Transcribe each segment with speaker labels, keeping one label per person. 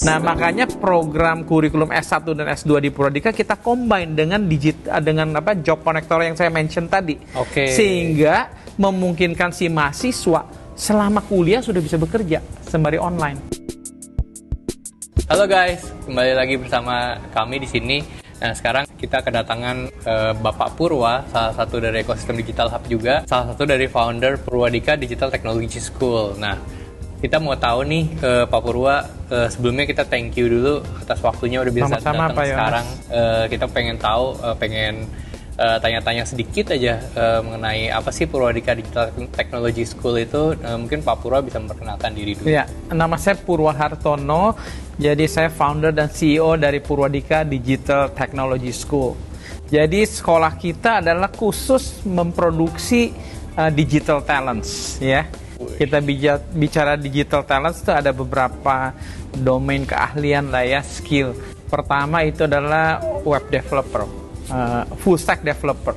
Speaker 1: Nah, makanya program kurikulum S1 dan S2 di Purwadika kita combine dengan job connector yang saya mention tadi.
Speaker 2: Oke.
Speaker 1: Sehingga memungkinkan si mahasiswa selama kuliah sudah bisa bekerja sembari online.
Speaker 2: Halo guys, kembali lagi bersama kami di sini. Nah, sekarang kita kedatangan Bapak Purwa, salah satu dari ekosistem Digital Hub juga, salah satu dari founder Purwadika Digital Technology School. Nah, kita mau tahu nih Pak Purwa, sebelumnya kita thank you dulu atas waktunya udah bisa datang sekarang. Kita pengen tahu, tanya-tanya sedikit aja mengenai apa sih Purwadika Digital Technology School itu. Mungkin Pak Purwa bisa memperkenalkan diri dulu.
Speaker 1: Ya, nama saya Purwa Hartono. Jadi saya founder dan CEO dari Purwadika Digital Technology School. Jadi sekolah kita adalah khusus memproduksi digital talents, ya. Kita bicara digital talents itu ada beberapa domain keahlian lah ya, skill. Pertama itu adalah web developer, full stack developer.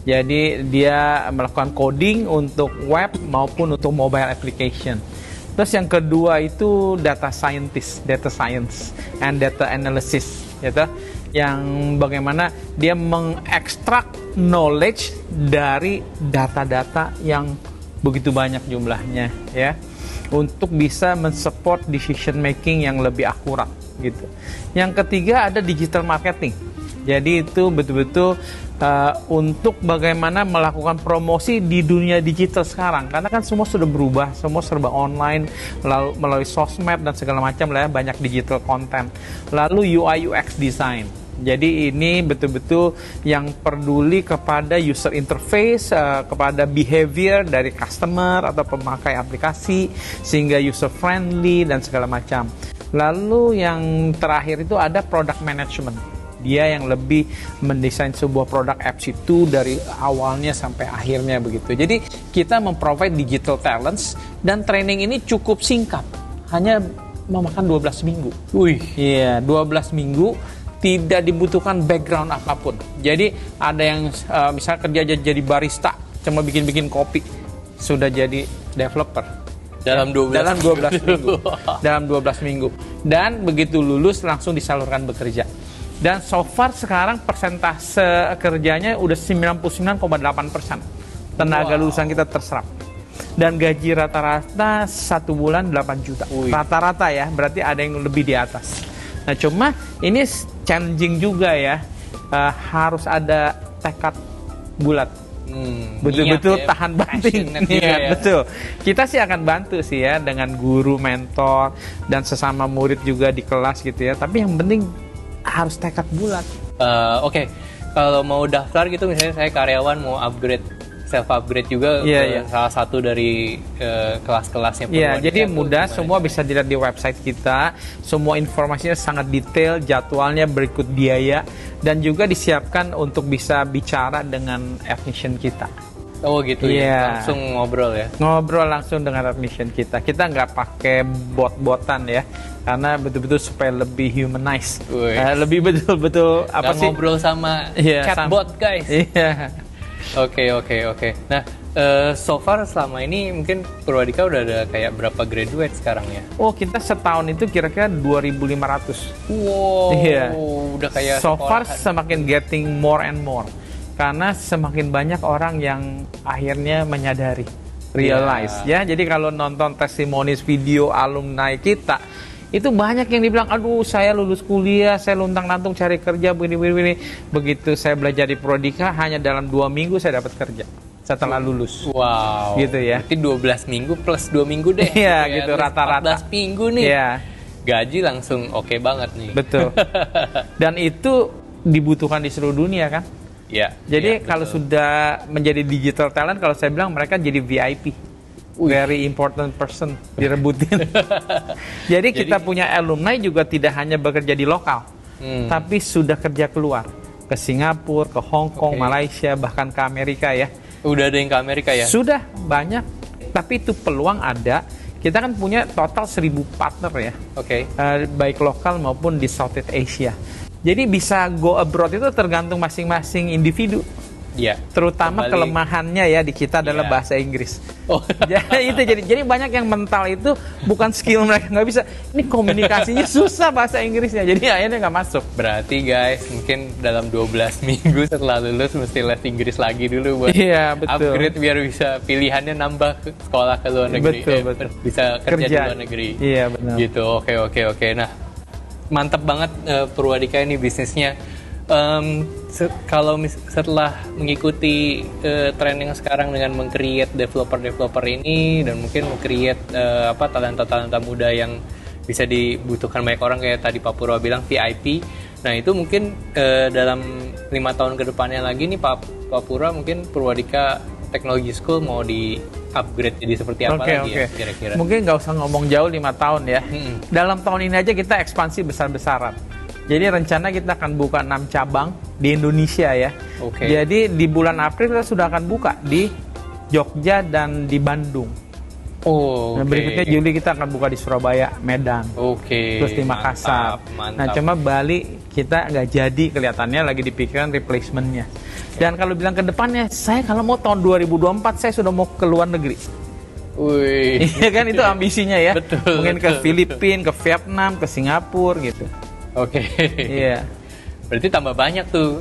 Speaker 1: Jadi dia melakukan coding untuk web maupun untuk mobile application. Terus yang kedua itu data scientist, data science and data analysis, gitu. Yang bagaimana dia mengekstrak knowledge dari data-data yang begitu banyak jumlahnya, ya, untuk bisa mensupport decision making yang lebih akurat, gitu. Yang ketiga ada digital marketing. Jadi itu betul-betul untuk bagaimana melakukan promosi di dunia digital sekarang, karena kan semua sudah berubah, semua serba online, lalu melalui sosmed dan segala macam lah ya, banyak digital content. Lalu UI UX design. Jadi ini betul-betul yang peduli kepada user interface, kepada behavior dari customer atau pemakai aplikasi, sehingga user friendly dan segala macam. Lalu yang terakhir itu ada product management. Dia yang lebih mendesain sebuah produk apps itu dari awalnya sampai akhirnya begitu. Jadi kita memprovide digital talents dan training ini cukup singkat, hanya memakan 12 minggu. Iya, 12 minggu. Tidak dibutuhkan background apapun. Jadi ada yang misalnya kerja jadi barista, cuma bikin-bikin kopi, sudah jadi developer.
Speaker 2: Dalam 12
Speaker 1: minggu. Dalam 12 minggu. Dan begitu lulus langsung disalurkan bekerja. Dan so far sekarang persentase kerjanya udah 99,8%. Tenaga lulusan kita terserap. Dan gaji rata-rata 1 bulan 8 juta. Rata-rata ya, berarti ada yang lebih di atas. Nah, cuma ini challenging juga ya, harus ada tekad bulat, betul-betul ya, tahan banting. Ya. Betul. Kita sih akan bantu sih ya dengan guru, mentor, dan sesama murid juga di kelas gitu ya. Tapi yang penting harus tekad bulat.
Speaker 2: Oke. Kalau mau daftar gitu, misalnya saya karyawan mau self upgrade juga salah satu dari kelas-kelasnya.
Speaker 1: Iya, jadi mudah, semua bisa dilihat di website kita. Semua informasinya sangat detail, jadwalnya berikut biaya, dan juga disiapkan untuk bisa bicara dengan admission kita.
Speaker 2: Oh gitu ya, langsung ngobrol ya?
Speaker 1: Ngobrol langsung dengan admission kita. Kita nggak pakai bot-botan ya, karena betul-betul supaya lebih humanized. Lebih betul-betul apa sih?
Speaker 2: Ngobrol sama chatbot guys.
Speaker 1: Iya.
Speaker 2: Oke. Nah, so far selama ini mungkin Purwadika udah ada kayak berapa graduate sekarang ya?
Speaker 1: Oh, kita setahun itu kira-kira 2.500.
Speaker 2: Wow, udah kayak
Speaker 1: so far semakin getting more and more. Karena semakin banyak orang yang akhirnya menyadari, realize ya. Jadi kalau nonton testimonies video alumni kita, itu banyak yang dibilang, aduh saya lulus kuliah, saya luntang-lantung cari kerja, begini. Begitu saya belajar di Purwadika, hanya dalam 2 minggu saya dapat kerja setelah lulus.
Speaker 2: Wow.
Speaker 1: Gitu ya.
Speaker 2: Berarti 12 minggu plus 2 minggu deh.
Speaker 1: Iya gitu, rata-rata.
Speaker 2: 14 minggu nih.
Speaker 1: Iya.
Speaker 2: Gaji langsung oke banget nih.
Speaker 1: Betul. Dan itu dibutuhkan di seluruh dunia kan.
Speaker 2: Iya.
Speaker 1: Jadi kalau sudah menjadi digital talent, kalau saya bilang mereka jadi VIP. Very important person, direbutin. Jadi kita punya alumni juga tidak hanya bekerja di lokal, tapi sudah kerja keluar, ke Singapura, ke Hong Kong, Malaysia, bahkan ke Amerika ya.
Speaker 2: Udah ada yang ke Amerika ya?
Speaker 1: Sudah banyak, tapi itu peluang ada. Kita kan punya total 1.000 partner ya, baik lokal maupun di Southeast Asia. Jadi bisa go abroad itu tergantung masing-masing individu.
Speaker 2: Iya.
Speaker 1: Terutama kelemahannya ya di kita adalah bahasa Inggris.
Speaker 2: Oh.
Speaker 1: Jadi banyak yang mental itu bukan skill mereka nggak bisa. Ini komunikasinya susah bahasa Inggrisnya. Jadi akhirnya nggak masuk.
Speaker 2: Berarti guys, mungkin dalam 12 minggu setelah lulus mesti les Inggris lagi dulu buat upgrade biar bisa pilihannya nambah ke sekolah ke luar negeri.
Speaker 1: Betul.
Speaker 2: Bisa kerja di luar negeri.
Speaker 1: Iya, benar.
Speaker 2: Gitu. Oke. Nah, mantap banget Purwadika ini bisnisnya. Kalau setelah mengikuti tren yang sekarang dengan meng-create developer ini dan mungkin meng-create talenta-talenta muda yang bisa dibutuhkan banyak orang kayak tadi Pak Purwa bilang VIP. Nah itu mungkin dalam 5 tahun ke depannya lagi nih Pak Purwa mungkin Purwadika Technology School mau di upgrade jadi seperti apa lagi ya kira-kira?
Speaker 1: Mungkin nggak usah ngomong jauh 5 tahun ya. Dalam tahun ini aja kita ekspansi besar-besaran. Jadi rencana kita akan buka 6 cabang di Indonesia ya. Jadi di bulan April kita sudah akan buka di Jogja dan di Bandung. Berikutnya Juli kita akan buka di Surabaya, Medan. Terus di Makassar.
Speaker 2: Mantap.
Speaker 1: Nah cuma Bali kita nggak jadi, kelihatannya lagi dipikirkan replacementnya. Dan kalau bilang ke depannya, saya kalau mau tahun 2024 saya sudah mau ke luar negeri. Iya kan itu ambisinya ya.
Speaker 2: Betul,
Speaker 1: mungkin ke Filipina, ke Vietnam, ke Singapura gitu. Iya.
Speaker 2: Berarti tambah banyak tuh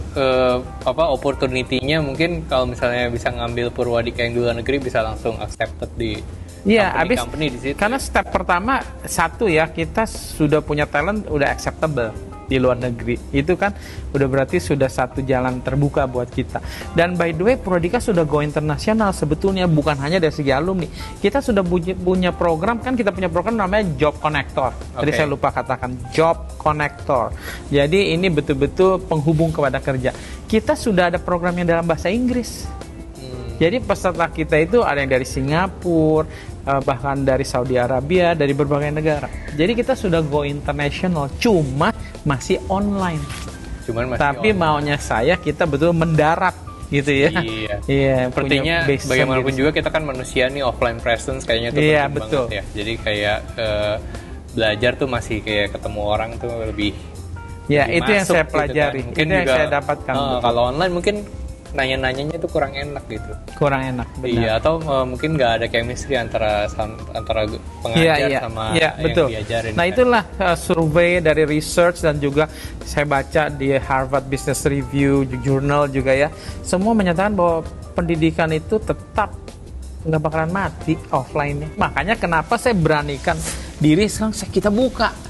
Speaker 2: opportunity-nya. Mungkin kalau misalnya bisa ngambil Purwadika yang di luar negeri bisa langsung accepted di company di situ.
Speaker 1: Karena step pertama satu ya, kita sudah punya talent udah acceptable di luar negeri. Itu kan udah berarti sudah satu jalan terbuka buat kita. Dan by the way Purwadika sudah go internasional sebetulnya, bukan hanya dari segi alumni. Kita sudah punya program, kan kita punya program namanya Job Connector. Tadi saya lupa katakan Job Connector. Jadi ini betul-betul penghubung kepada kerja. Kita sudah ada program yang dalam bahasa Inggris. Jadi peserta kita itu ada yang dari Singapura, bahkan dari Saudi Arabia, dari berbagai negara. Jadi kita sudah go international, cuma masih online. Tapi maunya saya kita betul mendarat gitu ya.
Speaker 2: Iya. Sepertinya bagaimanapun juga kita kan manusia nih, offline presence kayaknya tuh penting banget ya. Jadi kayak belajar tuh masih kayak ketemu orang tuh lebih.
Speaker 1: Ya itu yang saya pelajari.
Speaker 2: Gitu kan. Mungkin
Speaker 1: itu yang
Speaker 2: juga,
Speaker 1: saya dapatkan.
Speaker 2: Kalau online mungkin nanya-nanyanya itu kurang enak gitu.
Speaker 1: Kurang enak, benar.
Speaker 2: Iya, atau mungkin nggak ada chemistry antara pengajar sama yang diajarin.
Speaker 1: Nah itulah survei dari research dan juga saya baca di Harvard Business Review Journal juga ya. Semua menyatakan bahwa pendidikan itu tetap nggak bakalan mati offline-nya. Makanya kenapa saya beranikan diri sekarang kita buka.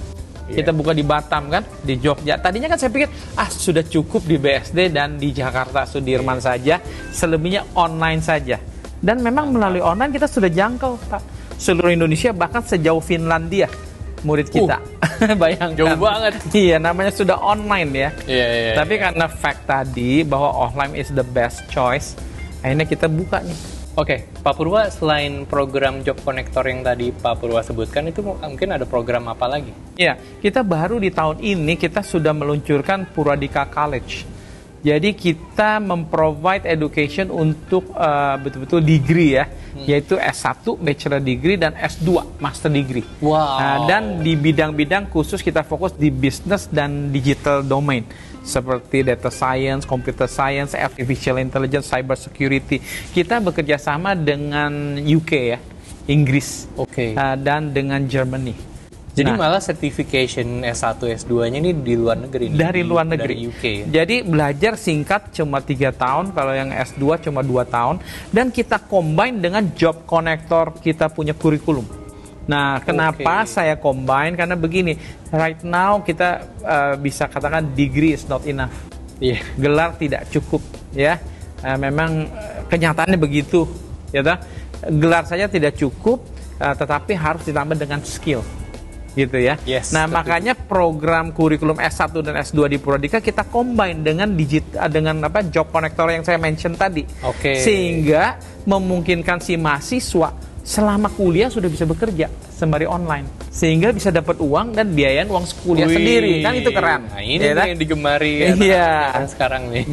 Speaker 1: Kita buka di Batam kan, di Jogja. Tadinya kan saya pikir, sudah cukup di BSD dan di Jakarta Sudirman saja, selebihnya online saja. Dan memang melalui online kita sudah jangkau, Pak. Seluruh Indonesia, bahkan sejauh Finlandia, murid kita. Bayangkan.
Speaker 2: Jauh banget.
Speaker 1: Iya, namanya sudah online ya.
Speaker 2: Iya.
Speaker 1: Tapi karena fact tadi, bahwa offline is the best choice, akhirnya kita buka nih.
Speaker 2: Oke, Pak Purwa, selain program Job Connector yang tadi Pak Purwa sebutkan, itu mungkin ada program apa lagi?
Speaker 1: Ya, kita baru di tahun ini kita sudah meluncurkan Purwadika College. Jadi kita memprovide education untuk betul-betul degree ya, yaitu S1 Bachelor Degree dan S2 Master Degree.
Speaker 2: Wow.
Speaker 1: Dan di bidang-bidang khusus kita fokus di business dan digital domain. Seperti data science, computer science, artificial intelligence, cyber security. Kita bekerja sama dengan UK ya, Inggris, dan dengan Germany.
Speaker 2: Jadi malah certification S1, S2-nya ini di luar negeri?
Speaker 1: Dari luar negeri.
Speaker 2: Dari UK ya?
Speaker 1: Jadi belajar singkat cuma 3 tahun, kalau yang S2 cuma 2 tahun. Dan kita combine dengan Job Connector, kita punya kurikulum. Nah, kenapa saya combine? Karena begini, right now kita bisa katakan degree is not enough. Gelar tidak cukup, ya. Memang kenyataannya begitu, ya. Gelar saja tidak cukup, tetapi harus ditambah dengan skill, gitu ya. Nah, makanya program kurikulum S1 dan S2 di Purwadika kita combine dengan Job Connector yang saya mention tadi, sehingga memungkinkan si mahasiswa selama kuliah sudah bisa bekerja sembari online, sehingga bisa dapat uang dan biayain uang kuliah sendiri, kan itu keren.
Speaker 2: Nah, ini yang digemari sekarang nih.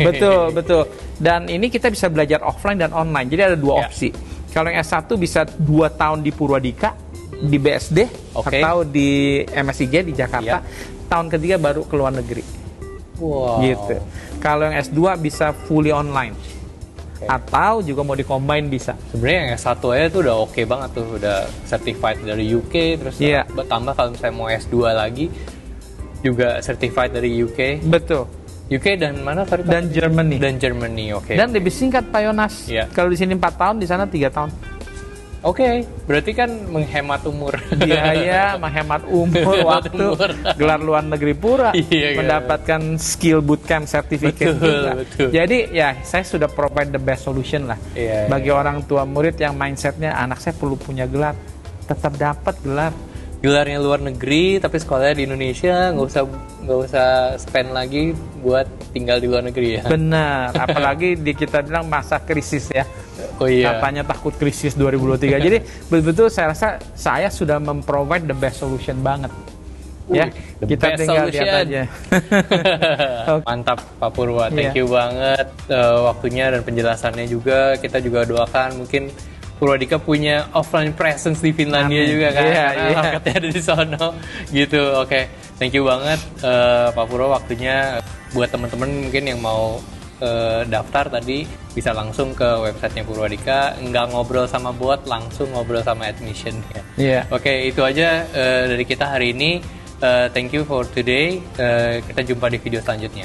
Speaker 1: Betul. Dan ini kita bisa belajar offline dan online. Jadi ada 2 opsi. Kalau yang S1 bisa 2 tahun di Purwadika, di BSD, atau di MSIG di Jakarta. Tahun ketiga baru ke luar negeri. Gitu. Kalau yang S2 bisa fully online. Atau juga mau di-combine bisa.
Speaker 2: Sebenarnya yang S1 aja tuh udah oke banget tuh, udah certified dari UK, terus tambah kalau misalnya mau S2 lagi juga certified dari UK.
Speaker 1: Betul.
Speaker 2: UK dan mana?
Speaker 1: Dan Germany.
Speaker 2: Dan Germany, oke.
Speaker 1: Dan lebih singkat Pak Yonas. Kalau di sini 4 tahun, di sana 3 tahun.
Speaker 2: Oke, berarti kan menghemat umur.
Speaker 1: Biaya, menghemat umur, waktu, gelar luar negeri pura, mendapatkan skill bootcamp certificate juga.
Speaker 2: Betul.
Speaker 1: Jadi ya saya sudah provide the best solution lah. Bagi orang tua murid yang mindsetnya anak saya perlu punya gelar, tetap dapat gelar.
Speaker 2: Gelarnya luar negeri tapi sekolahnya di Indonesia, nggak usah spend lagi buat tinggal di luar negeri ya.
Speaker 1: Benar, apalagi kita bilang masa krisis ya.
Speaker 2: Oh iya.
Speaker 1: Katanya takut krisis 2023. Jadi betul-betul saya rasa saya sudah memprovide the best solution banget. Ya, kita tinggal lihat aja.
Speaker 2: Mantap Pak Purwa, thank you banget waktunya dan penjelasannya juga. Kita juga doakan mungkin Purwadika punya offline presence di Finlandia juga kan, marketnya ada di sono gitu. Oke, thank you banget Pak Purwa waktunya. Buat teman-teman mungkin yang mau daftar tadi bisa langsung ke websitenya Purwadika, nggak ngobrol sama bot, langsung ngobrol sama admission ya. Oke, itu aja dari kita hari ini. Thank you for today. Kita jumpa di video selanjutnya.